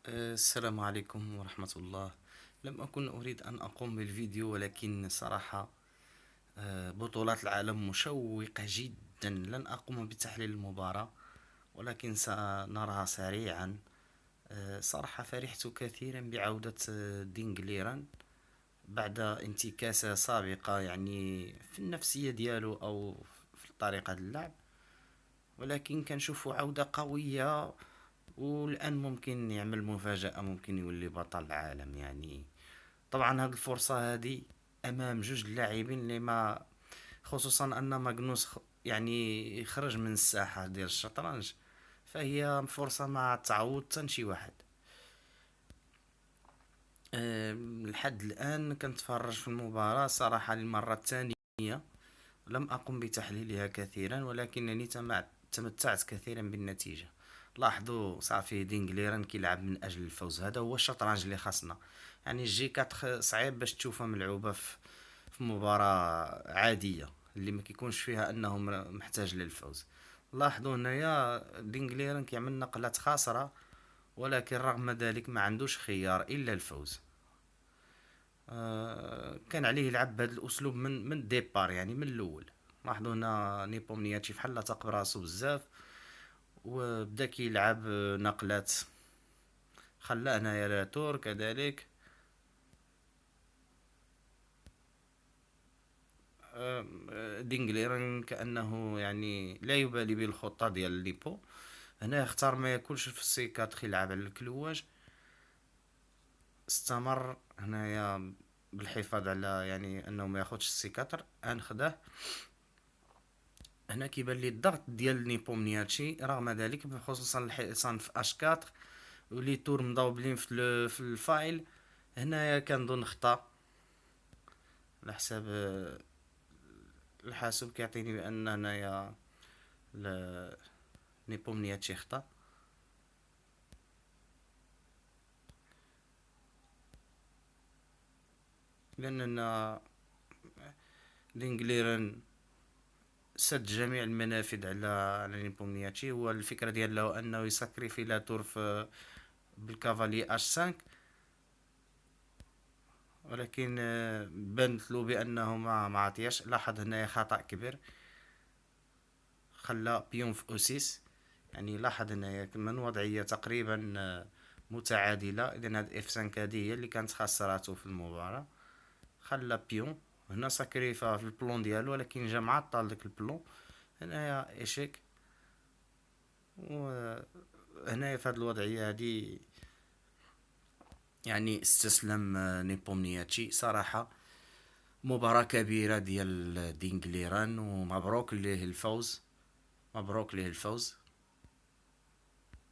السلام عليكم ورحمة الله. لم أكن أريد أن أقوم بالفيديو، ولكن صراحة بطولات العالم مشوقة جدا. لن أقوم بتحليل المباراة، ولكن سنراها سريعا. صراحة فرحت كثيرا بعودة دينغليران بعد انتكاسة سابقة، يعني في النفسية ديالو أو في طريقة اللعب. ولكن كنشوفو عودة قوية، والآن ممكن يعمل مفاجأة، ممكن يولي بطل العالم يعني. طبعا هاد الفرصة هادي أمام جوج لاعبين اللي ما، خصوصا أن ماغنوس يعني خرج من الساحة ديال الشطرنج، فهي فرصة ما تعوض تنشي واحد. لحد الآن كنتفرج في المباراة صراحة للمرة الثانية. لم أقم بتحليلها كثيرا، ولكنني تمتعت كثيرا بالنتيجة. لاحظوا صافي دينغليران كيلعب من أجل الفوز، هذا هو الشطرنج اللي خاصنا. يعني الجي كات صعيب باش تشوفها ملعوبة في مباراة عادية اللي ما كيكونش فيها أنه محتاج للفوز. لاحظوا هنايا دينغليران كيعمل نقلات خاسرة، ولكن رغم ذلك ما عندوش خيار إلا الفوز. كان عليه يلعب بهذا الاسلوب من الديبار، يعني من الاول. لاحظوا هنا نيبومنياتشي فحال تاق براسو بزاف، وبدا كيلعب نقلات. خلى هنايا لا تور كذلك. دينغليرن كانه يعني لا يبالي بالخطه ديال ليبو. هنا اختار ما ياكلش في السي 4، يلعب على الكلواج. استمر هنايا بالحفاظ على يعني انه ما ياخدش السي 4. ان خداه. هنا كيبان لي الضغط ديال نيبومنياتشي، رغم ذلك خصوصا الحصان في اش 4 ولي تور مضوبلين في الفايل. هنايا كنظن خطا على حساب الحاسوب كيعطيني بان هنايا نيبومنياتشي خطا، لاننا لينجليرن سد جميع المنافذ على نيبومنياتشي. هو الفكره ديالو انه يسكريفي لا تور في بالكافالي اش 5، ولكن بانت له بانه ما عطياش. لاحظ هنايا خطأ كبير، خلى بيون في اوسيس. يعني لاحظ هنايا من وضعية تقريبا متعادلة. اذا هاد اف 5 هذه هي اللي كانت خسراتو في المباراة. خلى بيون هنا ساكريفا في البلون ديالو، ولكن جا معطل داك البلون. هنايا ايشيك. وهنايا في هاد الوضعية هادي يعني استسلم نيبومنياتشي صراحة. مباراة كبيرة ديال دينغليران، ومبروك ليه الفوز. مبروك ليه الفوز.